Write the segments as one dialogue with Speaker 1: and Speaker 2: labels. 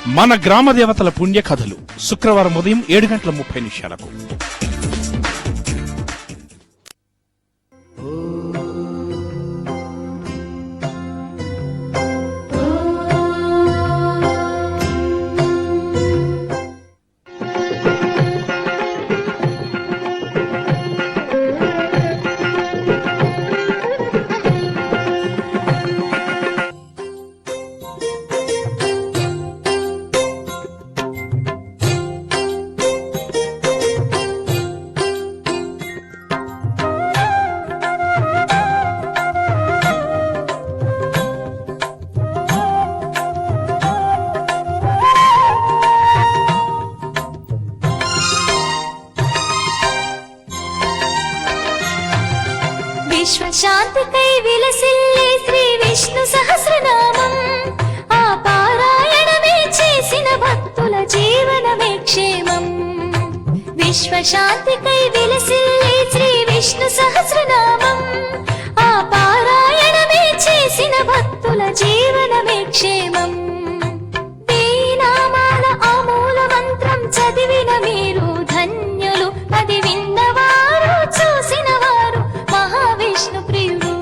Speaker 1: మన గ్రామ దేవతల పుణ్య కథలు శుక్రవారం ఉదయం 7:30
Speaker 2: విశ్వశాంతికై విలసిల్లే శ్రీ విష్ణు సహస్రనామం, ఆ పారాయణమే చేసిన భక్తుల జీవనమే క్షేమం. విశ్వశాంతికై విలసిల్లే శ్రీ విష్ణు సహస్రనామం, ఆ పారాయణమే చేసిన భక్తుల జీవనమే క్షేమం. వేనామాల ఆమూల మంత్రం చదివిన మీరు ధన్యులు, అది విన్నవారు చూసిన వారు మహావిష్ణు ప్రియుడు.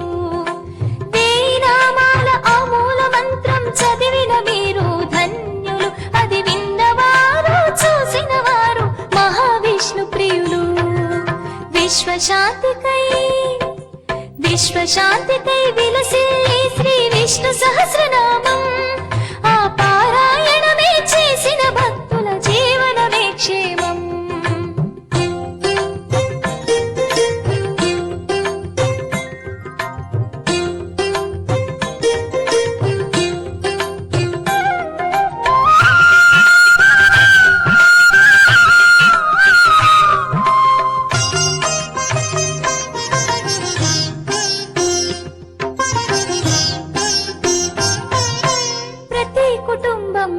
Speaker 2: వేనామాల ఆమూల మంత్రం చదివిన మీరు ధన్యులు, అది విన్నవారు చూసిన వారు మహావిష్ణు ప్రియులు. విశ్వశాంతికై విలసిల్లే శ్రీ విష్ణు సహస్రనామం, ఆ పారాయణమే చేసిన భక్తుల జీవనమే క్షేమం.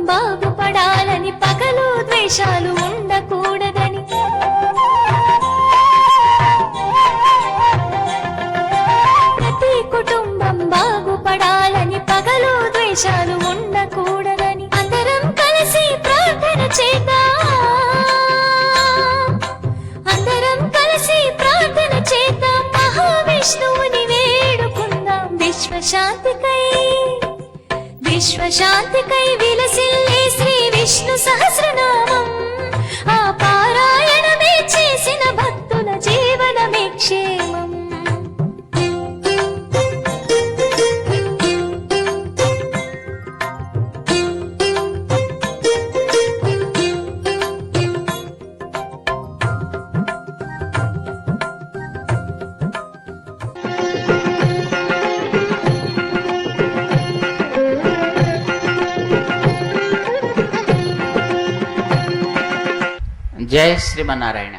Speaker 2: బాగుపడాలని పగలు ద్వేషాలు ఉండకూడదని, ప్రతి కుటుంబం బాగుపడాలని పగలు ద్వేషాలు ఉండకూడదని అందరం కలిసి ప్రార్థన చేద్దాం, అందరం కలిసి ప్రార్థన చేద్దాం, మహావిష్ణువుని వేడుకుందాం. విశ్వశాంతికై విలసిల్లే శ్రీ విష్ణు సహస్రనామం, ఆ పారాయణమే చేసిన భక్తుల జీవనమే క్షేమం.
Speaker 3: జై శ్రీమన్నారాయణ.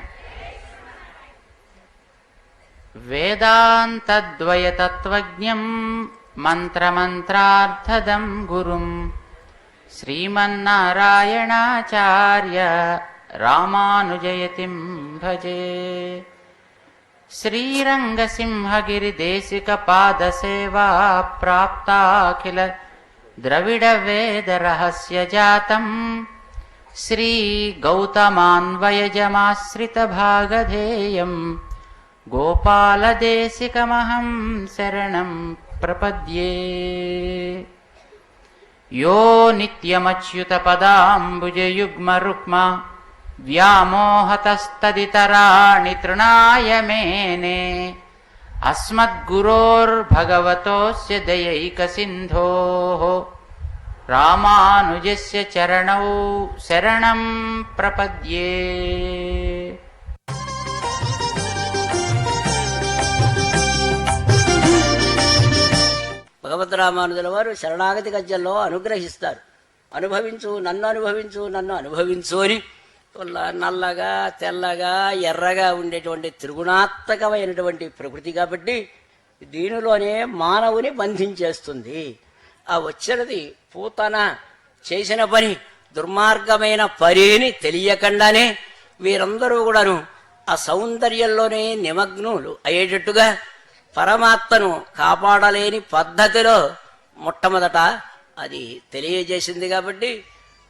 Speaker 3: వేదాంతద్వయతత్వజ్ఞం మంత్రమంత్రార్థదం గురుం శ్రీమన్నారాయణాచార్య రామానుజయతిం భజే. శ్రీరంగసింహగిరిదేశికపాదసేవా ప్రాప్తాఖిల ద్రవిడ వేద రహస్య జాతం శ్రీ గౌతమాన్వయజమాశ్రిత భాగధేయం గోపాలదేశికమహం శరణం ప్రపద్యే. యో నిత్యమచ్యుత పదాంబుజయుగ్మరుక్మ వ్యామోహతస్తదితరాణి తృణాయ మేనే అస్మద్గురోర్భగవతోస్య దయైకసింధోః రామానుజస్య చరణౌ శరణం ప్రపద్యే.
Speaker 4: భగవద్ రామానుజుల వారు శరణాగతి గద్యంలో అనుగ్రహిస్తారు. అనుభవించు, నన్ను అనుభవించు, నన్ను అనుభవించు అని నల్లగా తెల్లగా ఎర్రగా ఉండేటువంటి త్రిగుణాత్మకమైనటువంటి ప్రకృతి కాబట్టి దీనిలోనే మానవుని బంధించేస్తుంది. ఆ వచ్చినది పూతన చేసిన పని దుర్మార్గమైన పనిని తెలియకుండానే వీరందరూ కూడాను ఆ సౌందర్యంలోనే నిమగ్నులు అయ్యేటట్టుగా పరమాత్మను కాపాడలేని పద్ధతిలో మొట్టమొదట అది తెలియజేసింది. కాబట్టి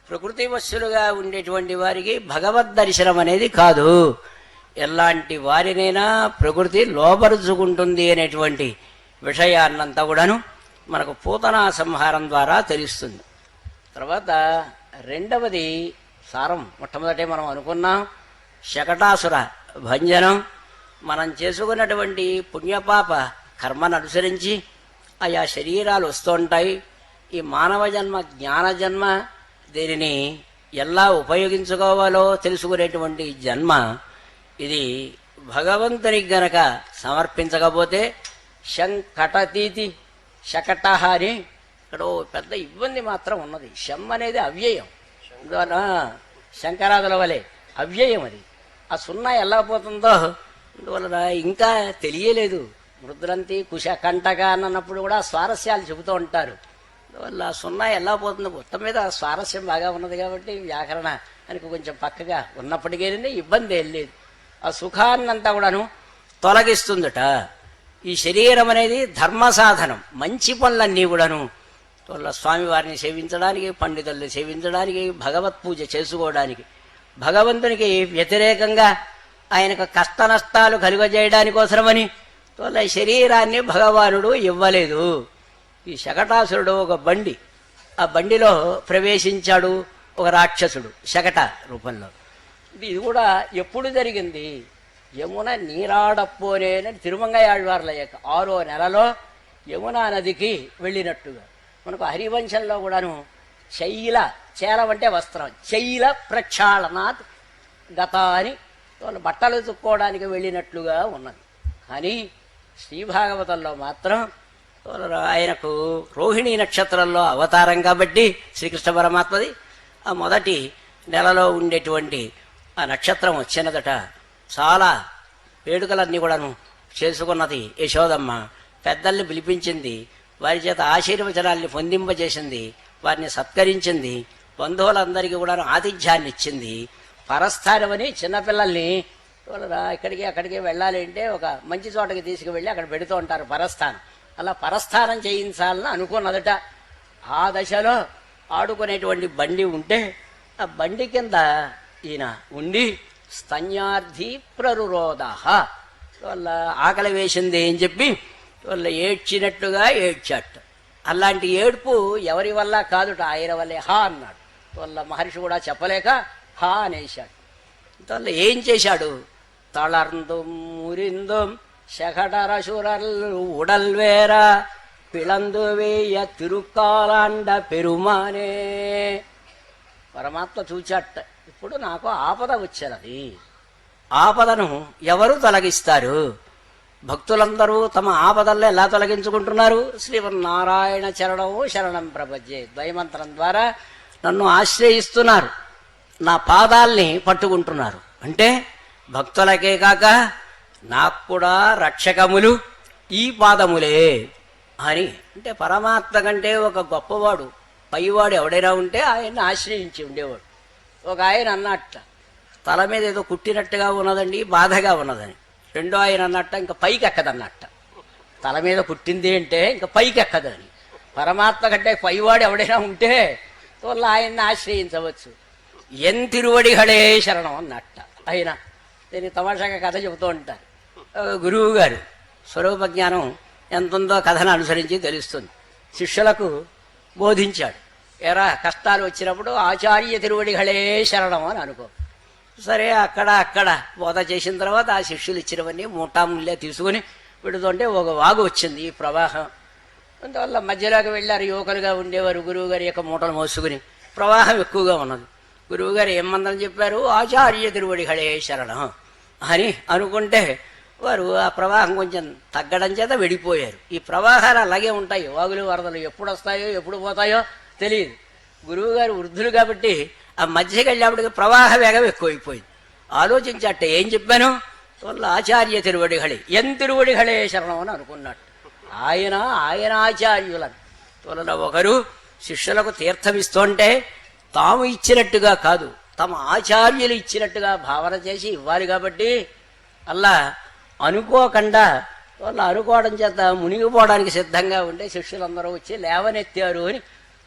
Speaker 4: ప్రకృతి వశులుగా ఉండేటువంటి వారికి భగవద్ దర్శనం అనేది కాదు. ఎలాంటి వారినైనా ప్రకృతి లోపరుచుకుంటుంది అనేటువంటి విషయాన్నంతా కూడాను మనకు పూతనా సంహారం ద్వారా తెలుస్తుంది. తర్వాత రెండవది సారం, మొట్టమొదటే మనం అనుకున్నాం శకటాసుర భంజనం. మనం చేసుకున్నటువంటి పుణ్యపాప కర్మను అనుసరించి ఆయా శరీరాలు వస్తూ ఉంటాయి. ఈ మానవ జన్మ జ్ఞాన జన్మ, దీనిని ఎలా ఉపయోగించుకోవాలో తెలుసుకునేటువంటి జన్మ. ఇది భగవంతునికి గనక సమర్పించకపోతే శంకటతీతి శకట అని ఇక్కడ పెద్ద ఇబ్బంది మాత్రం ఉన్నది. శం అనేది అవ్యయం, అందువల్ల శంకరాదుల వలె అవ్యయం అది. ఆ సున్నా ఎలా పోతుందో అందువలన ఇంకా తెలియలేదు. మృద్రంతి కుశ కంటక అన్నప్పుడు కూడా స్వారస్యాలు చెబుతూ ఉంటారు. అందువల్ల సున్నా ఎలా పోతుందో మొత్తం మీద స్వారస్యం బాగా ఉన్నది కాబట్టి వ్యాకరణ దానికి కొంచెం పక్కగా ఉన్నప్పటికీ ఇబ్బంది ఏం లేదు. ఆ సుఖాన్నంతా కూడాను తొలగిస్తుందట. ఈ శరీరం అనేది ధర్మ సాధనం, మంచి పనులన్నీ కూడాను స్వామివారిని సేవించడానికి, పండితుల్ని సేవించడానికి, భగవత్ పూజ చేసుకోవడానికి, భగవంతునికి వ్యతిరేకంగా ఆయనకు కష్ట నష్టాలు కలుగజేయడానికోసమని శరీరాన్ని భగవానుడు ఇవ్వలేదు. ఈ శకటాసురుడు ఒక బండి, ఆ బండిలో ప్రవేశించాడు ఒక రాక్షసుడు శకట రూపంలో. ఇది కూడా ఎప్పుడు జరిగింది? యమున నీరాడపోనేనని తిరుమంగయాళ్వార్ల యొక్క 6వ నెలలో యమునా నదికి వెళ్ళినట్టుగా మనకు హరివంశంలో కూడాను శైల, చేలం అంటే వస్త్రం, శైల ప్రక్షాళనాత్ గత అని వాళ్ళు బట్టలు తుక్కోవడానికి వెళ్ళినట్లుగా ఉన్నది. కానీ శ్రీభాగవతంలో మాత్రం ఆయనకు రోహిణీ నక్షత్రంలో అవతారం కాబట్టి శ్రీకృష్ణ పరమాత్మది ఆ మొదటి నెలలో ఉండేటువంటి ఆ నక్షత్రం వచ్చినదట. చాలా వేడుకలన్నీ కూడాను చేసుకున్నది యశోదమ్మ. పెద్దల్ని పిలిపించింది, వారి చేత ఆశీర్వచనాల్ని పొందింపజేసింది, వారిని సత్కరించింది, బంధువులందరికీ కూడా ఆతిథ్యాన్ని ఇచ్చింది. పరస్థానమని చిన్నపిల్లల్ని ఇక్కడికి అక్కడికి వెళ్ళాలి అంటే ఒక మంచి చోటకి తీసుకువెళ్ళి అక్కడ పెడుతూ ఉంటారు పరస్థానం. అలా పరస్థానం చేయించాలని అనుకున్నదట. ఆ దశలో ఆడుకునేటువంటి బండి ఉంటే ఆ బండి కింద ఈయన ఉండి స్తన్యార్థి ప్రరురోధ వాళ్ళ ఆకలి వేసింది అని చెప్పి వాళ్ళ ఏడ్చినట్టుగా ఏడ్చాట. అలాంటి ఏడ్పు ఎవరి వల్ల కాదుట, ఆయన వల్లే హా అన్నాడు. వాళ్ళ మహర్షి కూడా చెప్పలేక హా అనేశాడు. వాళ్ళ ఏం చేశాడు? తళర్ందుం మురిందుం శకటరసురల్ ఉడల్ వేర పిళందు వేయ తిరుక్కాలాండ పెరుమానే. పరమాత్మ చూచాట, ఇప్పుడు నాకు ఆపద వచ్చినది. ఆపదను ఎవరు తొలగిస్తారు? భక్తులందరూ తమ ఆపదల్లో ఎలా తొలగించుకుంటున్నారు? శ్రీమన్నారాయణ చరణము శరణం ప్రపంచే ద్వయమంత్రం ద్వారా నన్ను ఆశ్రయిస్తున్నారు, నా పాదాల్ని పట్టుకుంటున్నారు. అంటే భక్తులకే కాక నాకు కూడా రక్షకములు ఈ పాదములే అని. అంటే పరమాత్మ కంటే ఒక గొప్పవాడు, పైవాడు ఎవడైనా ఉంటే ఆయన్ని ఆశ్రయించి ఉండేవాడు. ఒక ఆయన అన్నట్ట, తల మీద ఏదో కుట్టినట్టుగా ఉన్నదండి, బాధగా ఉన్నదని. రెండో ఆయన అన్నట్ట, ఇంకా పైకి ఎక్కదన్నట్ట. తల మీద కుట్టింది అంటే ఇంకా పైకి ఎక్కదని. పరమాత్మ కంటే పైవాడు ఎవడైనా ఉంటే వాళ్ళ ఆయన్ని ఆశ్రయించవచ్చు. తిరువడిగళే శరణం అన్నట్ట. ఆయన దీన్ని తమాషాగా కథ చెబుతూ ఉంటారు. గురువు గారు స్వరూప జ్ఞానం ఎంతుందో కథను అనుసరించి తెలుస్తుంది. శిష్యులకు బోధించాడు, ఎరా కష్టాలు వచ్చినప్పుడు ఆచార్య తిరువడిగళే శరణం అని అనుకో. సరే అక్కడ బోధ చేసిన తర్వాత ఆ శిష్యులు ఇచ్చినవన్నీ మూటాముల్లే తీసుకుని పెడుతుంటే ఒక వాగు వచ్చింది, ఈ ప్రవాహం. అందువల్ల మధ్యలోకి వెళ్ళారు, యువకులుగా ఉండేవారు. గురువు గారి యొక్క మూటలు మోసుకుని ప్రవాహం ఎక్కువగా ఉన్నది. గురువుగారు ఏం మందరం చెప్పారు? ఆచార్య తిరువడిగళే శరణం అని అనుకుంటే వారు ఆ ప్రవాహం కొంచెం తగ్గడం చేత వెళ్ళిపోయారు. ఈ ప్రవాహాలు అలాగే ఉంటాయి, వాగులు వరదలు ఎప్పుడు వస్తాయో ఎప్పుడు పోతాయో తెలియదు. గురువుగారు వృద్ధులు కాబట్టి ఆ మధ్యకి వెళ్ళేప్పటికి ప్రవాహ వేగం ఎక్కువైపోయింది. ఆలోచించట, ఏం చెప్పాను? వాళ్ళ ఆచార్య తిరువడిగళి తిరువడిగళే శరణం అని అనుకున్నట్టు. ఆయన ఆచార్యులను వాళ్ళ ఒకరు శిష్యులకు తీర్థమిస్తుంటే తాము ఇచ్చినట్టుగా కాదు, తమ ఆచార్యులు ఇచ్చినట్టుగా భావన చేసి ఇవ్వాలి. కాబట్టి అలా అనుకోకుండా వాళ్ళు అనుకోవడం చేత మునిగిపోవడానికి సిద్ధంగా ఉండే శిష్యులందరూ వచ్చి లేవనెత్తారు అని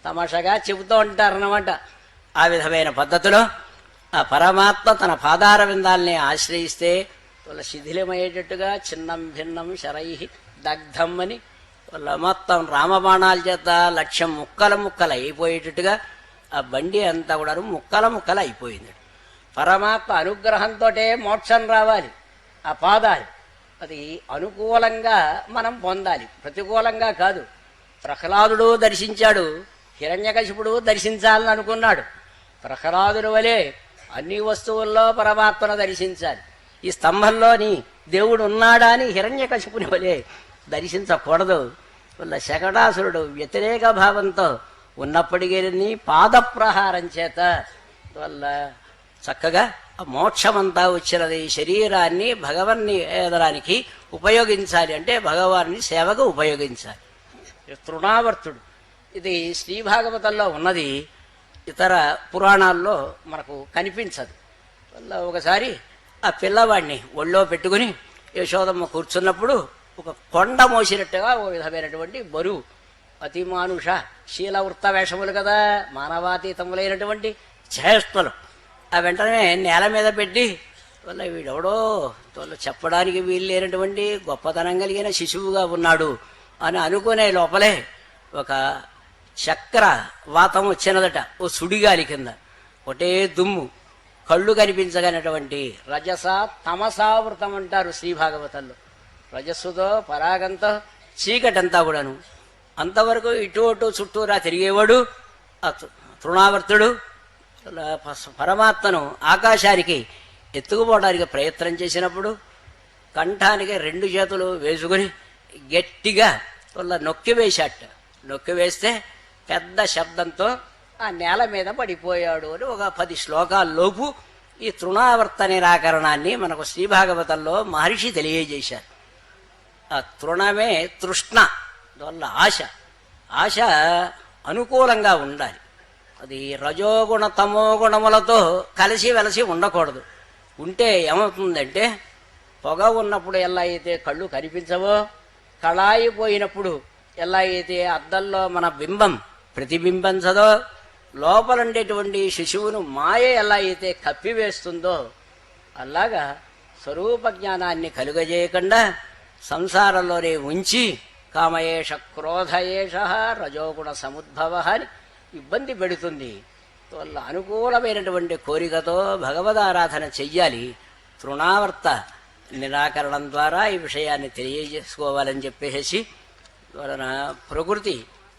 Speaker 4: తమాషాగా చెబుతూ ఉంటారన్నమాట. ఆ విధమైన పద్ధతిలో ఆ పరమాత్మ తన పాదార విందాల్ని ఆశ్రయిస్తే వాళ్ళ శిథిలమయ్యేటట్టుగా చిన్నం భిన్నం శరై దగ్ధం అని వాళ్ళ మొత్తం రామబాణాల చేత లక్ష్యం ముక్కలు అయిపోయేటట్టుగా ఆ బండి అంతా కూడా ముక్కలు అయిపోయింది. పరమాత్మ అనుగ్రహంతో మోక్షం రావాలి. ఆ పాదాలు అది అనుకూలంగా మనం పొందాలి, ప్రతికూలంగా కాదు. ప్రహ్లాదుడు దర్శించాడు, హిరణ్యకశిపుడు దర్శించాలని అనుకున్నాడు. ప్రహ్లాదుడి వలె అన్ని వస్తువుల్లో పరమాత్మను దర్శించాలి. ఈ స్తంభంలోని దేవుడు ఉన్నాడా అని హిరణ్యకశిపుని వలె దర్శించకూడదు. వల్ల శకటాసురుడు వ్యతిరేక భావంతో ఉన్నప్పటికీ పాదప్రహారం చేత వల్ల చక్కగా మోక్షమంతా వచ్చినది. శరీరాన్ని భగవన్ని ఏదడానికి ఉపయోగించాలి అంటే భగవాన్ని సేవకు ఉపయోగించాలి. తృణావర్తుడు ఇది శ్రీభాగవతంలో ఉన్నది, ఇతర పురాణాల్లో మనకు కనిపించదు. వల్ల ఒకసారి ఆ పిల్లవాడిని ఒళ్ళో పెట్టుకుని యశోదమ్మ కూర్చున్నప్పుడు ఒక కొండ మోసినట్టుగా ఓ విధమైనటువంటి బరువు, అతిమానుష శీలవృత్త వేషములు కదా, మానవాతీతములైనటువంటి చేష్టలు ఆ వెంటనే నేల మీద పెట్టి వల్ల వీడెవడో చెప్పడానికి వీలు లేనటువంటి గొప్పతనం కలిగిన శిశువుగా ఉన్నాడు అని అనుకునే లోపలే ఒక చక్ర వాతం వచ్చినదట. ఓ సుడిగాలి కింద ఒకటే దుమ్ము, కళ్ళు కనిపించగనటువంటి రజస తమసావృతం అంటారు శ్రీభాగవతంలో. రజస్సుతో పరాగంతో చీకటంతా కూడాను. అంతవరకు ఇటు అటు చుట్టూరా తిరిగేవాడు ఆ తృణావర్తుడు పరమాత్మను ఆకాశానికి ఎత్తుకుపోవడానికి ప్రయత్నం చేసినప్పుడు కంఠానికి 2 చేతులు వేసుకుని గట్టిగా నొక్కివేశాట. నొక్కివేస్తే పెద్ద శబ్దంతో ఆ నేల మీద పడిపోయాడు అని ఒక 10 శ్లోకాల్లోపు ఈ తృణావర్త నిరాకరణాన్ని మనకు శ్రీభాగవతంలో మహర్షి తెలియజేశారు. ఆ తృణమే తృష్ణ, వల్ల ఆశ. ఆశ అనుకూలంగా ఉండాలి. అది రజోగుణ తమో గుణములతో కలిసి వెలసి ఉండకూడదు. ఉంటే ఏమవుతుందంటే పొగ ఉన్నప్పుడు ఎలా అయితే కళ్ళు కనిపించవో, కళాయి పోయినప్పుడు ఎలా అయితే అద్దంలో మన బింబం ప్రతిబింబించదో, లోపలుండేటువంటి శిశువును మాయ ఎలా అయితే కప్పివేస్తుందో అలాగా స్వరూప జ్ఞానాన్ని కలుగజేయకుండా సంసారంలోనే ఉంచి కామయేష క్రోధయేష రజోగుణ సముద్భవ అని ఇబ్బంది పెడుతుంది. వల్ల అనుకూలమైనటువంటి కోరికతో భగవదారాధన చెయ్యాలి. తృణావర్త నిరాకరణం ద్వారా ఈ విషయాన్ని తెలియజేసుకోవాలని చెప్పేసి వలన ప్రకృతి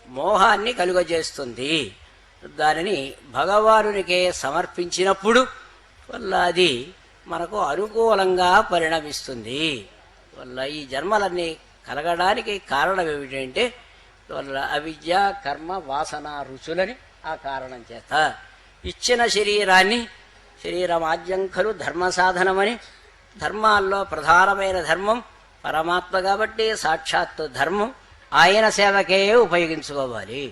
Speaker 4: మోహాన్ని కలుగజేస్తుంది. దానిని భగవానునికే సమర్పించినప్పుడు వల్ల అది మనకు అనుకూలంగా పరిణమిస్తుంది. వల్ల ఈ జన్మలన్నీ కలగడానికి కారణం ఏమిటంటే వల్ల అవిద్య కర్మ వాసన రుచులని ఆ కారణం చేత ఇచ్చిన శరీరాన్ని శరీరమాద్యంఖలు ధర్మ సాధనమని, ధర్మాల్లో ప్రధానమైన ధర్మం పరమాత్మ కాబట్టి సాక్షాత్తు ధర్మం ఆయన సేవకే ఉపయోగించుకోవాలి.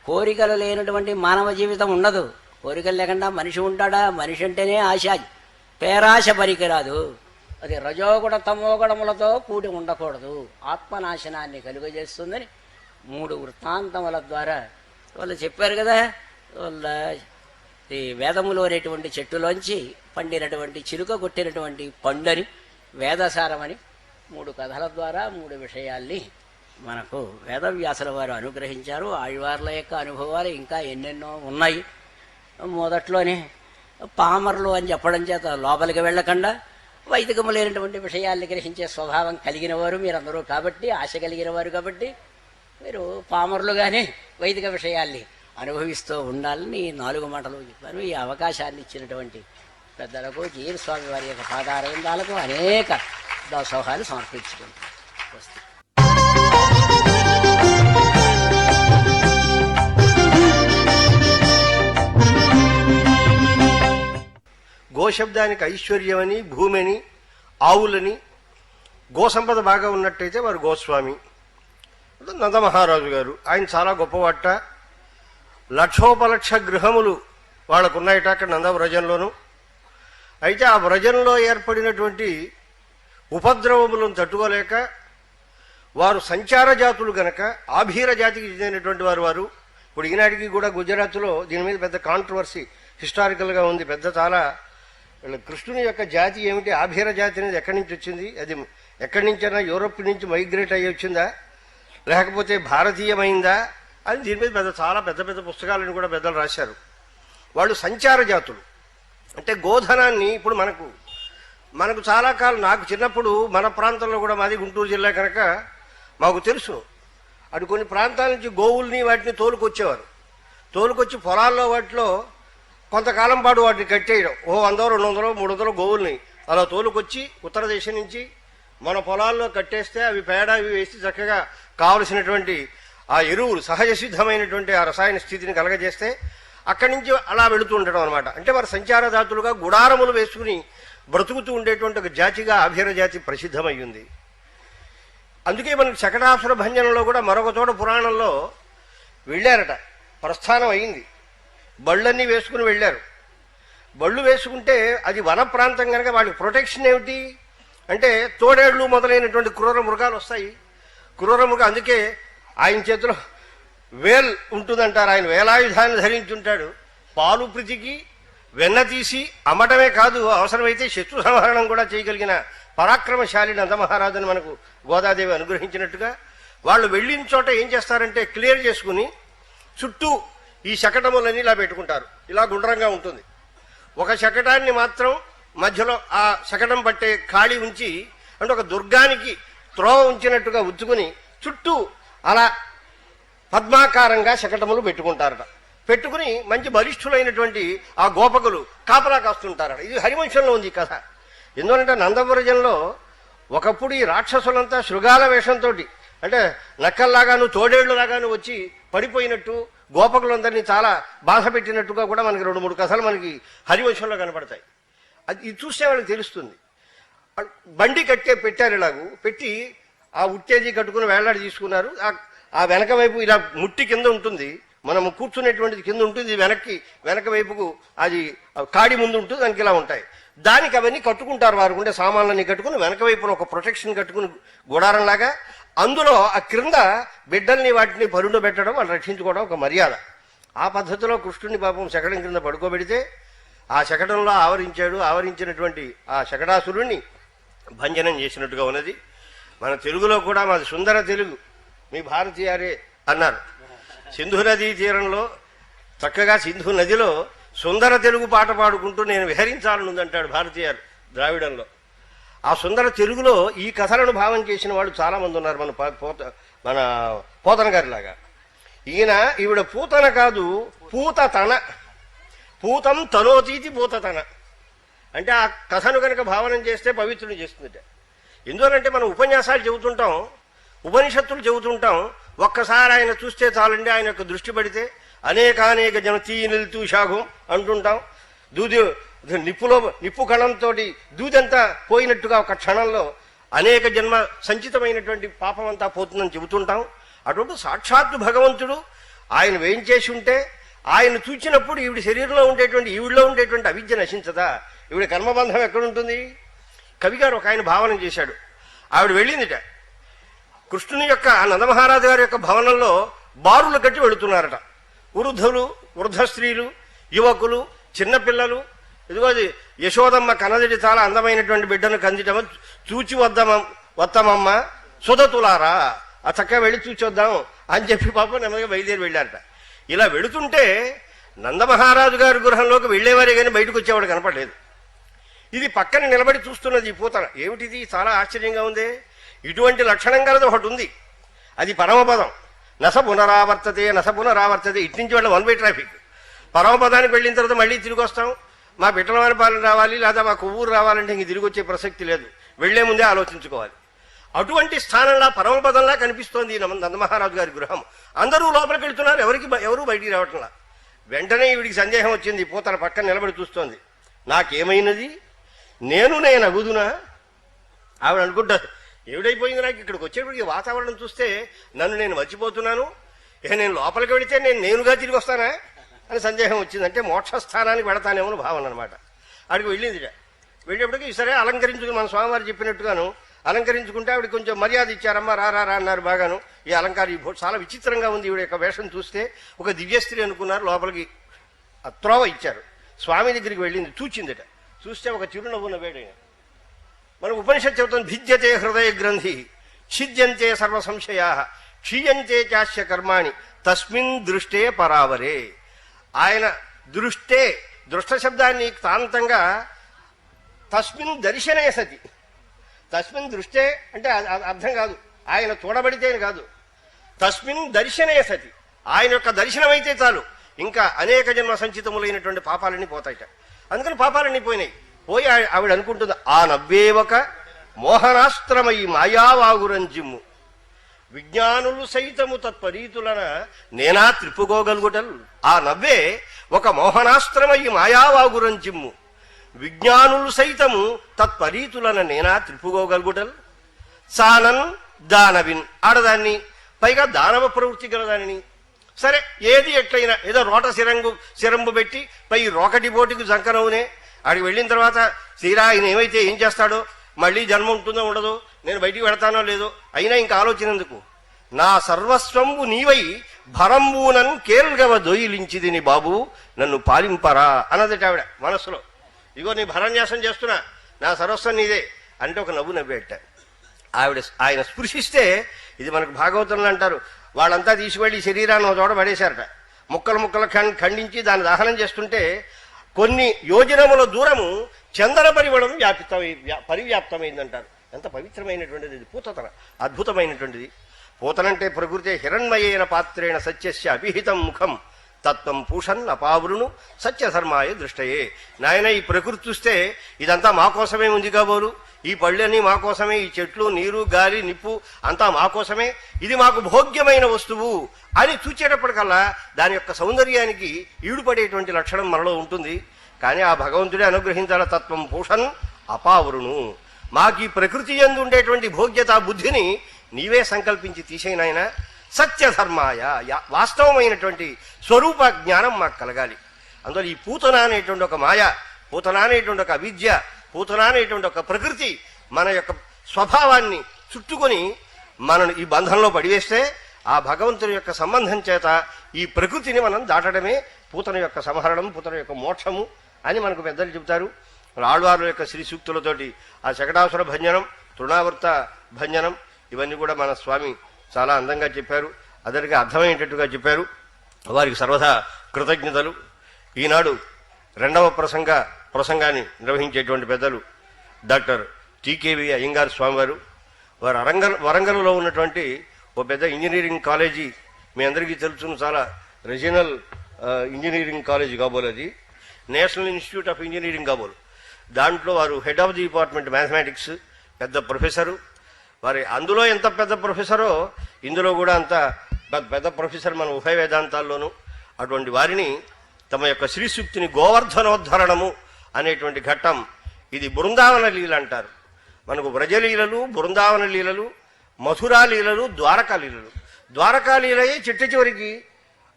Speaker 4: కోరికలు లేనటువంటి మానవ జీవితం ఉండదు. కోరికలు లేకుండా మనిషి ఉంటాడా? మనిషి అంటేనే ఆశ, పేరాశ పనికిరాదు. అది రజోగుణ తమోగుణములతో కూడి ఉండకూడదు. ఆత్మనాశనాన్ని కలుగజేస్తుందని 3 వృత్తాంతముల ద్వారా వాళ్ళు చెప్పారు కదా. వాళ్ళ ఈ వేదములు అనేటువంటి చెట్టులోంచి పండినటువంటి చిలుక కొట్టినటువంటి పండుని వేదసారమని 3 కథల ద్వారా 3 విషయాల్ని మనకు వేదవ్యాసుల వారు అనుగ్రహించారు. ఆళ్వార్ల యొక్క అనుభవాలు ఇంకా ఎన్నెన్నో ఉన్నాయి. మొదట్లోనే పామర్లు అని చెప్పడం చేత లోపలికి వెళ్ళకుండా వైదికము లేనటువంటి విషయాల్ని గ్రహించే స్వభావం కలిగిన వారు మీరందరూ కాబట్టి, ఆశ కలిగిన వారు కాబట్టి మీరు పామరులుగానే వైదిక విషయాల్ని అనుభవిస్తూ ఉండాలని 4 మాటలు చెప్పారు. ఈ అవకాశాన్ని ఇచ్చినటువంటి పెద్దలకు జీర్ స్వామి వారి యొక్క పాదారవిందాలకు అనేక దాసోహాలు సమర్పించుకుంటారు.
Speaker 5: గోశబ్దానికి ఐశ్వర్యమని, భూమిని, ఆవులని, గోసంపద బాగా ఉన్నట్టయితే వారు గోస్వామి. నందమహారాజు గారు ఆయన చాలా గొప్పవాట. లక్షోపలక్ష గృహములు వాళ్ళకున్నాయట అక్కడ నందవ్రజంలోనూ. అయితే ఆ వ్రజంలో ఏర్పడినటువంటి ఉపద్రవములను తట్టుకోలేక వారు సంచార జాతులు గనక ఆభీర జాతికి చెందినటువంటి వారు ఇప్పుడు ఈనాటికి కూడా గుజరాత్లో దీని మీద పెద్ద కాంట్రవర్సీ హిస్టారికల్గా ఉంది. పెద్ద చాలా కృష్ణుని యొక్క జాతి ఏమిటి, ఆభీర జాతి అనేది ఎక్కడి నుంచి వచ్చింది, అది ఎక్కడి నుంచైనా యూరోప్ నుంచి మైగ్రేట్ అయ్యి వచ్చిందా లేకపోతే భారతీయమైందా అని దీని మీద చాలా పెద్ద పెద్ద పుస్తకాలను కూడా పెద్దలు రాశారు. వాళ్ళు సంచార జాతులు. అంటే గోధనాన్ని ఇప్పుడు మనకు చాలా కాలం, నాకు చిన్నప్పుడు మన ప్రాంతంలో కూడా, మాది గుంటూరు జిల్లా కనుక మాకు తెలుసు, అటు కొన్ని ప్రాంతాల నుంచి గోవుల్ని వాటిని తోలుకొచ్చేవారు. తోలుకొచ్చి పొలాల్లో వాటిలో కొంతకాలం పాటు వాటిని కట్టేయడం. 100, 200, 300 గోవుల్ని అలా తోలుకొచ్చి ఉత్తర దేశం నుంచి మన పొలాల్లో కట్టేస్తే అవి పేడ అవి వేసి చక్కగా కావలసినటువంటి ఆ ఎరువులు, సహజ సిద్ధమైనటువంటి ఆ రసాయన స్థితిని కలగజేస్తే అక్కడి నుంచి అలా వెళుతూ ఉండడం అనమాట. అంటే వారు సంచార జాతులుగా గుడారములు వేసుకుని బ్రతుకుతూ ఉండేటువంటి ఒక జాతిగా ఆభీర జాతి ప్రసిద్ధమయ్యింది. అందుకే మనకి శకటాసుర భంజనంలో కూడా మరొక చోట పురాణంలో వెళ్ళారట, ప్రస్థానం అయింది, బళ్ళన్నీ వేసుకుని వెళ్ళారు. బళ్ళు వేసుకుంటే అది వన ప్రాంతం కనుక వాడికి ప్రొటెక్షన్ ఏమిటి అంటే తోడేళ్లు మొదలైనటువంటి క్రూర మృగాలు వస్తాయి. క్రూర మృగం, అందుకే ఆయన చేతిలో వేల్ ఉంటుందంటారు. ఆయన వేలాయుధాన్ని ధరించుంటాడు. పాలు ప్రీతికి వెన్న తీసి అమ్మటమే కాదు, అవసరమైతే శత్రు సంహరణం కూడా చేయగలిగిన పరాక్రమశాలి నందమహారాజుని మనకు గోదాదేవి అనుగ్రహించినట్టుగా వాళ్ళు వెళ్ళిన చోట ఏం చేస్తారంటే క్లియర్ చేసుకుని చుట్టూ ఈ శకటములని ఇలా పెట్టుకుంటారు. ఇలా గుండ్రంగా ఉంటుంది. ఒక శకటాన్ని మాత్రం మధ్యలో ఆ శకటం పట్టే ఖాళీ ఉంచి, అంటే ఒక దుర్గానికి త్రోవ ఉంచినట్టుగా ఉంచుకుని చుట్టూ అలా పద్మాకారంగా శకటములు పెట్టుకుంటారట. పెట్టుకుని మంచి బలిష్ఠులైనటువంటి ఆ గోపకులు కాపలా కాస్తుంటారట. ఇది హరివంశంలో ఉంది కథ. ఎందుకంటే నందవ్రజంలో ఒకప్పుడు ఈ రాక్షసులంతా శృగాల వేషంతో, అంటే నక్కల్లాగాను తోడేళ్లులాగాను వచ్చి పడిపోయినట్టు, గోపకులందరినీ చాలా బాధ పెట్టినట్టుగా కూడా మనకి 2-3 కథలు మనకి హరివంశంలో కనపడతాయి. అది ఇది చూస్తే వాళ్ళకి తెలుస్తుంది. బండి పెట్టారు, ఇలాగూ పెట్టి ఆ ఉట్టేజీ కట్టుకుని వేలాడి తీసుకున్నారు. ఆ వెనక వైపు ఇలా ముట్టి కింద ఉంటుంది, మనము కూర్చునేటువంటిది కింద ఉంటుంది, వెనక వైపుకు అది కాడి ముందు ఉంటుంది, దానికి ఇలా ఉంటాయి. దానికి అవన్నీ కట్టుకుంటారు. వారు ఉండే సామాన్లన్నీ కట్టుకుని వెనక వైపున ఒక ప్రొటెక్షన్ కట్టుకుని గుడారంలాగా, అందులో ఆ క్రింద బిడ్డల్ని వాటిని పరుండు పెట్టడం, వాళ్ళు రక్షించుకోవడం ఒక మర్యాద. ఆ పద్ధతిలో కృష్ణుని పాపం శకటం క్రింద పడుకోబెడితే ఆ శకటంలో ఆవరించినటువంటి ఆ శకటాసురుణ్ణి భంజనం చేసినట్టుగా ఉన్నది. మన తెలుగులో కూడా మాది సుందర తెలుగు, మీ భారతీయారే అన్నారు. సింధు నదీ తీరంలో చక్కగా సింధు నదిలో సుందర తెలుగు పాట పాడుకుంటూ నేను విహరించాలనుందంటాడు భారతీయారు ద్రావిడంలో. ఆ సుందర తెలుగులో ఈ కథలను భావం చేసిన వాళ్ళు చాలా మంది ఉన్నారు. మన పోతన గారిలాగా. ఈవిడ పూతన కాదు, పూతతన. పూతం తనోతీతి పూతతన అంటే ఆ కథను కనుక భావనం చేస్తే పవిత్రుని చేస్తుందట. ఎందువలంటే మనం ఉపన్యాసాలు చెబుతుంటాం, ఉపనిషత్తులు చెబుతుంటాం, ఒక్కసారి ఆయన చూస్తే చాలండి, ఆయన యొక్క దృష్టి పడితే అనేక జనతీ నిలుతూ శాఖం అంటుంటాం. నిప్పు కణంతో దూదంతా పోయినట్టుగా ఒక క్షణంలో అనేక జన్మ సంచితమైనటువంటి పాపం అంతా పోతుందని చెబుతుంటాం. అటువంటి సాక్షాత్తు భగవంతుడు ఆయన వేయించేసి ఉంటే, ఆయన చూచినప్పుడు ఈవిడిలో ఉండేటువంటి అవిద్య నశించదా? ఈవిడ కర్మబంధం ఎక్కడుంటుంది? కవిగారు ఒక ఆయన భావన చేశాడు. ఆవిడ వెళ్ళిందిట కృష్ణుని యొక్క నందమహారాజు గారి యొక్క భవనంలో బారులు కట్టి వెళుతున్నారట. వృద్ధులు, వృద్ధ స్త్రీలు, యువకులు, చిన్నపిల్లలు. ఇదిగో యశోదమ్మ కనదడి చాలా అందమైనటువంటి బిడ్డను కందిటమ చూచి వద్దమమ్మ సుధతులారా, ఆ చక్కగా వెళ్ళి చూచొద్దాం అని చెప్పి పాపం నెమ్మదిగా బయలుదేరి వెళ్ళారట. ఇలా వెళుతుంటే నందమహారాజు గారి గృహంలోకి వెళ్ళేవారే కానీ బయటకు వచ్చేవాడు కనపడలేదు. ఇది పక్కన నిలబడి చూస్తున్నది ఈ పూతన. ఏమిటిది, చాలా ఆశ్చర్యంగా ఉంది. ఇటువంటి లక్షణం కలది ఒకటి ఉంది, అది పరమపదం. నస పునరావర్తతే. ఇటు నుంచి వెళ్ళి 1-way ట్రాఫిక్. పరమపదానికి వెళ్ళిన తర్వాత మళ్ళీ తిరిగి వస్తాం. మా బిట్టలవారి పాలన రావాలి, లేదా మా కొవ్వూరు రావాలంటే ఇంక తిరిగి వచ్చే ప్రసక్తి లేదు. వెళ్లే ముందే ఆలోచించుకోవాలి. అటువంటి స్థానంలో పరమపదంలా కనిపిస్తోంది నందమహారాజు గారి గృహం. అందరూ లోపలికి వెళ్తున్నారు, ఎవరూ బయటికి రావట్లా. వెంటనే వీడికి సందేహం వచ్చింది. పూతన పక్కన నిలబడి చూస్తోంది. నాకేమైనది, నేను అగుదునా? ఆవిడ అనుకుంటారు, ఏమిడైపోయింది నాకు ఇక్కడికి వచ్చేప్పటికి వాతావరణం చూస్తే నన్ను నేను మర్చిపోతున్నాను, ఇక నేను లోపలికి వెళితే నేనుగా తిరిగి వస్తానా అని సందేహం వచ్చింది. అంటే మోక్షస్థానానికి వెళతానేమో భావన అనమాట. అక్కడికి వెళ్ళింది. వెళ్ళేప్పటికి సరే అలంకరించుకుని మన స్వామివారు చెప్పినట్టుగాను అలంకరించుకుంటే ఆవిడ కొంచెం మర్యాద ఇచ్చారమ్మా, రా అన్నారు బాగాను. ఈ అలంకారం ఈ చాలా విచిత్రంగా ఉంది ఈవిడ యొక్క వేషం చూస్తే. ఒక దివ్యస్త్రీ అనుకున్నారు, లోపలికి త్రోవ ఇచ్చారు. స్వామి దగ్గరికి వెళ్ళింది, చూచిందట. చూస్తే ఒక చిరునవ్వు నవ్వాడు. మన ఉపనిషత్ చెబుతుంది, భిద్యతే హృదయ గ్రంథి ఛిద్యంతే సర్వ సంశయా క్షీయంతే చాస్య కర్మాణి తస్మిన్ దృష్టే పరావరే. ఆయన దృష్టే, దృష్ట శబ్దాన్ని తాంతంగా తస్మిన్ దర్శనే సతి. తస్మిన్ దృష్టే అంటే అర్థం కాదు, ఆయన చూడబడితే కాదు. తస్మిన్ దర్శనే సతి, ఆయన యొక్క దర్శనం అయితే చాలు, ఇంకా అనేక జన్మ సంచితములైనటువంటి పాపాలన్నీ పోతాయిట. అందుకని పాపాలన్నీ పోయినాయి. పోయి ఆవిడ అనుకుంటుంది, ఆ నవ్వేవక మోహనాస్త్రమై మాయావాగురంజిమ్ము విజ్ఞానులు సైతము తత్పరీతులన నేనా త్రిప్పుకోగలుగుటల్. ఆ నవ్వే ఒక మోహనాస్త్రమయ్యి మాయావాగురంజిమ్ము విజ్ఞానులు సైతము తత్పరీతులన నేనా త్రిప్పుకోగలుగుటల్. సానన్ దానవిన్, ఆడదాన్ని, పైగా దానవ ప్రవృత్తి గలదానిని. సరే, ఏది ఎట్లయినా ఏదో రోట సిరంబు పెట్టి పై రోకటి బోటికి జంకనవునే. ఆడికి వెళ్ళిన తర్వాత తీరా ఆయన ఏమైతే ఏం చేస్తాడో, మళ్ళీ జన్మ ఉంటుందో ఉండదో, నేను బయటికి వెళతానో లేదో, అయినా ఇంకా ఆలోచనందుకు. నా సర్వస్వంబు నీవై భరంబూనన్ కేల్గవ దొయిలించిదిని బాబు నన్ను పాలింపరా అన్నదట ఆవిడ మనస్సులో. ఇగో నీ భరణ్యాసం చేస్తున్నా, నా సర్వస్వం నీదే అంటే ఒక నవ్వు నవ్వేట ఆవిడ. ఆయన స్పృశిస్తే, ఇది మనకు భాగవతంలో అంటారు, వాళ్ళంతా తీసుకువెళ్ళి శరీరాన్ని ఒక చోట పడేశారట. ముక్కలు ముక్కలు ఖండించి దాన్ని దహనం చేస్తుంటే కొన్ని యోజనముల దూరము చందన పరిమళం పరివ్యాప్తమైందంటారు. ఎంత పవిత్రమైనటువంటిది ఇది పూతన, అద్భుతమైనటువంటిది. పూతనంటే ప్రకృతి హిరణ్మయేన పాత్రేణ సత్యస్య అభిహితం ముఖం తత్వం పూషన్ అపావృను సత్యధర్మాయ దృష్టయే. నాయన, ఈ ప్రకృతి చూస్తే ఇదంతా మా కోసమే ఉంది కాబోలు, ఈ పళ్ళన్నీ మా కోసమే, ఈ చెట్లు, నీరు, గాలి, నిప్పు అంతా మా కోసమే, ఇది మాకు భోగ్యమైన వస్తువు అని చూచేటప్పటికల్లా దాని యొక్క సౌందర్యానికి ఈడుపడేటువంటి లక్షణం మనలో ఉంటుంది. కానీ ఆ భగవంతుడే అనుగ్రహించాల తత్వం పూషన్ అపావృను. మాకు ఈ ప్రకృతి యందు ఉండేటువంటి భోగ్యత బుద్ధిని నీవే సంకల్పించి తీసేనాయన. సత్యధర్మాయ, వాస్తవమైనటువంటి స్వరూప జ్ఞానం మాకు కలగాలి. అందులో ఈ పూతన అనేటువంటి ఒక మాయ, పూతన అనేటువంటి ఒక అవిద్య, పూతన అనేటువంటి ఒక ప్రకృతి మన యొక్క స్వభావాన్ని చుట్టుకొని మనను ఈ బంధంలో పడివేస్తే, ఆ భగవంతుని యొక్క సంబంధం చేత ఈ ప్రకృతిని మనం దాటడమే పూతన యొక్క సంహరణం, పూతన యొక్క మోక్షము అని మనకు పెద్దలు చెబుతారు. ఆళ్వారుల యొక్క శ్రీ సూక్తులతోటి ఆ శకటాసుర భంజనం, తృణావర్త భంజనం ఇవన్నీ కూడా మన స్వామి చాలా అందంగా చెప్పారు, అందరికీ అర్థమయ్యేటట్టుగా చెప్పారు. వారికి సర్వదా కృతజ్ఞతలు. ఈనాడు రెండవ ప్రసంగాన్ని నిర్వహించేటువంటి పెద్దలు డాక్టర్ టీకేవి అయ్యంగార్ స్వామివారు. వారు వరంగల్లో ఉన్నటువంటి ఓ పెద్ద ఇంజనీరింగ్ కాలేజీ, మీ అందరికీ తెలుసును, చాలా రీజనల్ ఇంజనీరింగ్ కాలేజీ కాబోలు, అది నేషనల్ ఇన్స్టిట్యూట్ ఆఫ్ ఇంజనీరింగ్ కాబోలు. దాంట్లో వారు head of the department mathematics, పెద్ద ప్రొఫెసరు. వారి అందులో ఎంత పెద్ద ప్రొఫెసరో ఇందులో కూడా అంత పెద్ద ప్రొఫెసర్ మన ఉభయ వేదాంతాల్లోనూ. అటువంటి వారిని తమ యొక్క శ్రీసూక్తిని గోవర్ధనోద్ధరణము అనేటువంటి ఘట్టం, ఇది బృందావన లీల అంటారు. మనకు వ్రజలీలలు, బృందావన లీలలు, మథురా లీలలు, ద్వారకా లీలలు. ద్వారకా లీలయే చిట్ట చివరికి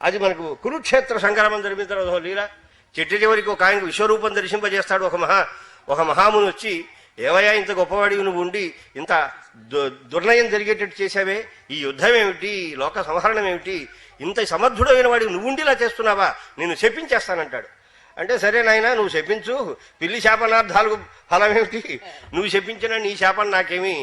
Speaker 5: అది మనకు కురుక్షేత్ర సంగ్రామం జరిపిన తర్వాత లీల. చిట్ట చివరికి ఒక ఆయనకు విశ్వరూపం దర్శింపజేస్తాడు. ఒక మహాముని వచ్చి, ఏవయ్యా ఇంత గొప్పవాడివి నువ్వు ఉండి ఇంత దుర్నయం జరిగేటట్టు చేశావే, ఈ యుద్ధం ఏమిటి, ఈ లోక సంహరణం ఏమిటి, ఇంత సమర్థుడైన వాడివి నువ్వుండిలా చేస్తున్నావా, నేను శపించేస్తానంటాడు. అంటే సరే నాయన, నువ్వు శపించు, పిల్లి శాపనార్థాలకు ఫలం ఏమిటి, నువ్వు శపించిన నీ శాపం నాకేమీ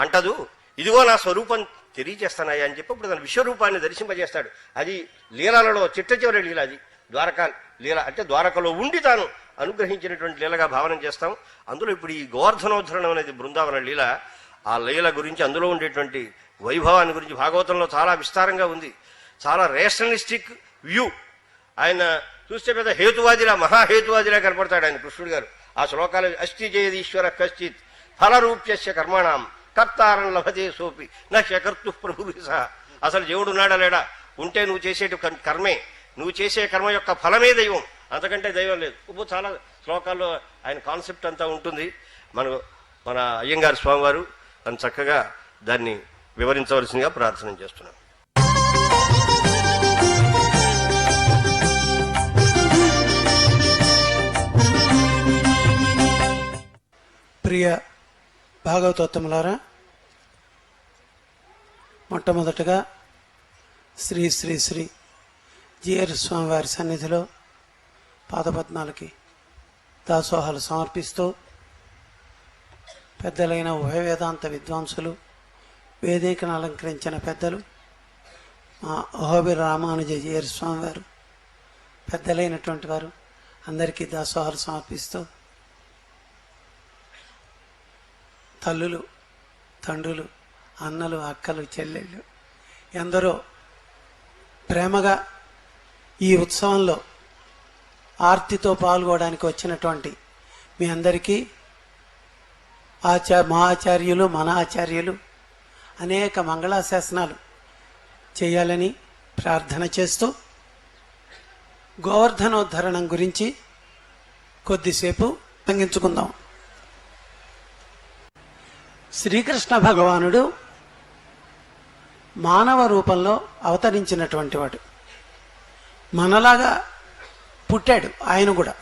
Speaker 5: అంటదు, ఇదిగో నా స్వరూపం తెలియజేస్తానయ్యా అని చెప్పి ఇప్పుడు తన విశ్వరూపాన్ని దర్శింపజేస్తాడు. అది లీలలలో చిట్ట చివరి లీల, అది ద్వారకా లీల. అంటే ద్వారకలో ఉండి తాను అనుగ్రహించినటువంటి లీలగా భావన చేస్తాం. అందులో ఇప్పుడు ఈ గోవర్ధనోద్ధరణం అనేది బృందావన లీల. ఆ లీల గురించి, అందులో ఉండేటువంటి వైభవాన్ని గురించి భాగవతంలో చాలా విస్తారంగా ఉంది. చాలా రేషనలిస్టిక్ వ్యూ. ఆయన చూస్తే పెద్ద హేతువాదిలా, మహాహేతువాదిలా కనపడతాడు ఆయన కృష్ణుడు గారు. ఆ శ్లోకాలు అస్తి జయదీశ్వర కశ్చిత్ ఫలరూప్యస్య కర్మాణం కర్తారం లభతే సోపి నకర్తు ప్రభు సహ. అసలు దేవుడు ఉన్నాడా లేడా, ఉంటే నువ్వు చేసేటి కర్మే, నువ్వు చేసే కర్మ యొక్క ఫలమే దైవం, అంతకంటే దైవం లేదు. ఇప్పుడు చాలా శ్లోకాల్లో ఆయన కాన్సెప్ట్ అంతా ఉంటుంది. మన అయ్యంగారు స్వామివారు అని చక్కగా దాన్ని వివరించవలసిందిగా ప్రార్థన చేస్తున్నాం.
Speaker 6: ప్రియ భాగవతోత్తములారా, మొట్టమొదటగా శ్రీ శ్రీ శ్రీ జిఆర్ స్వామివారి సన్నిధిలో పాదపద్మాలకి దాసోహాలు సమర్పిస్తూ పెద్దలైన ఉభయ వేదాంత విద్వాంసులు, వేదికను అలంకరించిన పెద్దలు, మా అహోబిల రామానుజ జిఆర్ స్వామివారు, పెద్దలైనటువంటి వారు అందరికీ దాసోహాలు సమర్పిస్తూ తల్లులు, తండ్రులు, అన్నలు, అక్కలు, చెల్లెళ్ళు ఎందరో ప్రేమగా ఈ ఉత్సవంలో ఆర్తితో పాల్గొనడానికి వచ్చినటువంటి మీ అందరికీ మా ఆచార్యులు, మన ఆచార్యులు అనేక మంగళాశాసనాలు చేయాలని ప్రార్థన చేస్తూ గోవర్ధనోద్ధరణం గురించి కొద్దిసేపు తగ్గించుకుందాం. శ్రీకృష్ణ భగవానుడు మానవ రూపంలో అవతరించినటువంటి వాడు. మనలాగా పుట్టాడు. ఆయన కూడా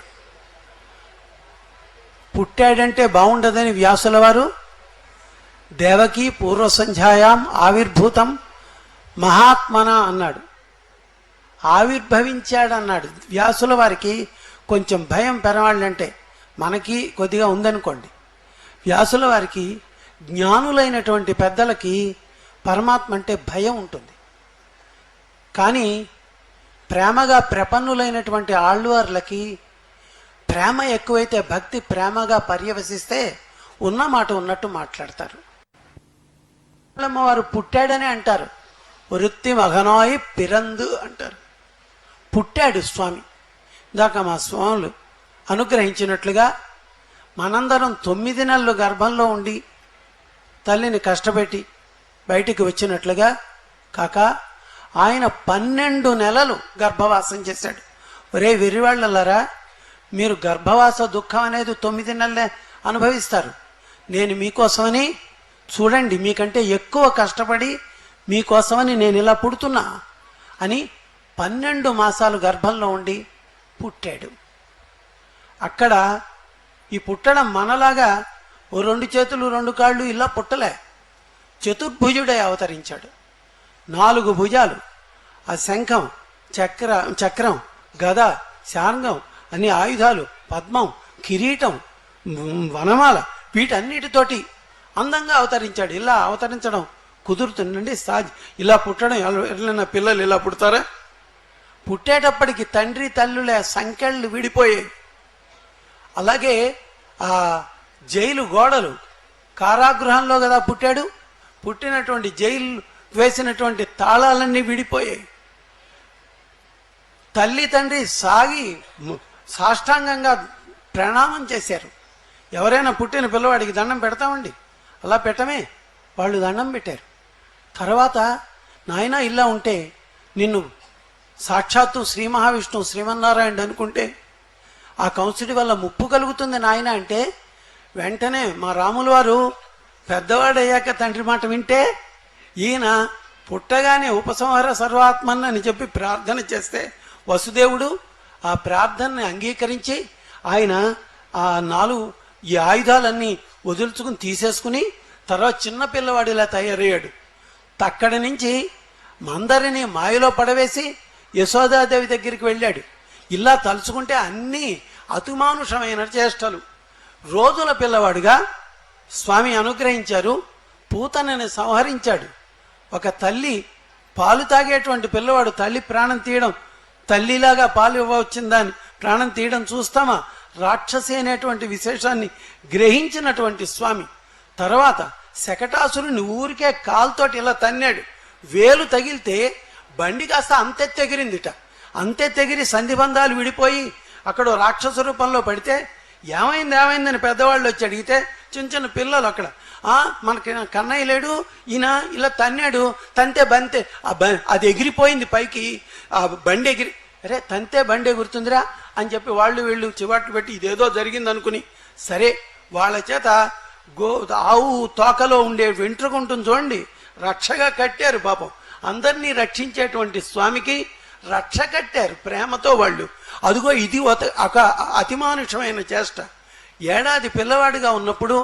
Speaker 6: పుట్టాడంటే బాగుండదని వ్యాసుల వారు దేవకీ పూర్వసంధ్యాయాం ఆవిర్భూతం మహాత్మన అన్నాడు. ఆవిర్భవించాడన్నాడు. వ్యాసుల వారికి కొంచెం భయం పెరవాళ్ళంటే మనకి కొద్దిగా ఉందనుకోండి. వ్యాసుల వారికి జ్ఞానులైనటువంటి పెద్దలకి పరమాత్మ అంటే భయం ఉంటుంది. కానీ ప్రేమగా ప్రపన్నులైనటువంటి ఆళ్వార్లకి ప్రేమ ఎక్కువైతే, భక్తి ప్రేమగా పర్యవసిస్తే ఉన్న మాట ఉన్నట్టు మాట్లాడతారు. వారు పుట్టాడని అంటారు. వృత్తి మగనాయి పిరందు అంటారు. పుట్టాడు స్వామి. ఇందాక మా స్వాములు అనుగ్రహించినట్లుగా మనందరం 9 నెలలు గర్భంలో ఉండి తల్లిని కష్టపెట్టి బయటికి వచ్చినట్లుగా కాక ఆయన 12 నెలలు గర్భవాసం చేశాడు. ఒరే వెర్రివాళ్ళలారా, మీరు గర్భవాస దుఃఖం అనేది 9 నెలలే అనుభవిస్తారు. నేను మీకోసమని చూడండి, మీకంటే ఎక్కువ కష్టపడి మీకోసమని నేను ఇలా పుడుతున్నా అని 12 మాసాలు గర్భంలో ఉండి పుట్టాడు. అక్కడ ఈ పుట్టడం మనలాగా ఓ 2 చేతులు 2 కాళ్ళు ఇలా పుట్టలే. చతుర్భుజుడై అవతరించాడు. 4 భుజాలు, ఆ శంఖం, చక్రం, గద, శార్ంగం, అన్ని ఆయుధాలు, పద్మం, కిరీటం, వనమాల, వీటన్నిటితోటి అందంగా అవతరించాడు. ఇలా అవతరించడం కుదురుతుందండి? ఇలా పుట్టడం ఎవరైనా పిల్లలు ఇలా పుడతారా? పుట్టేటప్పటికి తండ్రి తల్లుల సంకెళ్ళు విడిపోయాయి. అలాగే ఆ జైలు గోడలు, కారాగృహంలో కదా పుట్టాడు. పుట్టినటువంటి జైలు వేసినటువంటి తాళాలన్నీ విడిపోయాయి. తల్లి తండ్రి సాష్టాంగంగా ప్రణామం చేశారు. ఎవరైనా పుట్టిన పిల్లవాడికి దండం పెడతామండి? అలా పెట్టమే. వాళ్ళు దండం పెట్టారు. తర్వాత నాయన ఇలా ఉంటే నిన్ను సాక్షాత్తు శ్రీ మహావిష్ణువు శ్రీమన్నారాయణుడు అనుకుంటే ఆ కంసుడి వల్ల ముప్పు కలుగుతుంది నాయన అంటే, వెంటనే మా రాముల వారు పెద్దవాడయ్యాక తండ్రి మాట వింటే ఈయన పుట్టగానే ఉపసంహార సర్వాత్మన్ అని చెప్పి ప్రార్థన చేస్తే వసుదేవుడు ఆ ప్రార్థనని అంగీకరించి ఆయన ఆ 4 ఈ ఆయుధాలన్నీ వదులుచుకుని తీసేసుకుని తర్వాత చిన్న పిల్లవాడిలా తయారయ్యాడు. అక్కడి నుంచి మందరిని మాయలో పడవేసి యశోదాదేవి దగ్గరికి వెళ్ళాడు. ఇలా తలుచుకుంటే అన్నీ అతిమానుషమైన చేష్టలు. రోజుల పిల్లవాడుగా స్వామి అనుగ్రహించారు. పూతనని సంహరించాడు. ఒక తల్లి పాలు తాగేటువంటి పిల్లవాడు తల్లి ప్రాణం తీయడం, తల్లిలాగా పాలు ఇవ్వవచ్చిందని ప్రాణం తీయడం చూస్తామా? రాక్షసి అనేటువంటి విశేషాన్ని గ్రహించినటువంటి స్వామి తర్వాత శకటాసురుని ఊరికే కాలుతోటి ఇలా తన్నాడు. వేలు తగిలితే బండి కాస్త అంతెత్తెగిరిందిట. అంతెత్తెగిరి సంధిబంధాలు విడిపోయి అక్కడ రాక్షస రూపంలో పడితే ఏమైందని పెద్దవాళ్ళు వచ్చి అడిగితే చిన్న చిన్న పిల్లలు అక్కడ మనకి కన్నయ్య లేడు, ఈయన ఇలా తన్నాడు, తంతే బంతే అది ఎగిరిపోయింది పైకి, ఆ బండి ఎగిరి, అరే తంతే బండి ఎగురుతుందిరా అని చెప్పి వీళ్ళు చివాట్లు పెట్టి ఇదేదో జరిగింది అనుకుని సరే వాళ్ళ చేత ఆవు తోకలో ఉండే వెంట్రుకుంటుంది చూడండి, రక్షగా కట్టారు. పాపం అందరినీ రక్షించేటువంటి స్వామికి రక్ష కట్టారు ప్రేమతో వాళ్ళు. అదిగో ఇది ఒక అతిమానుషమైన చేష్ట. ఏడాది పిల్లవాడిగా ఉన్నప్పుడు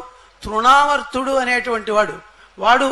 Speaker 6: తృణావర్తుడు అనేటువంటి వాడు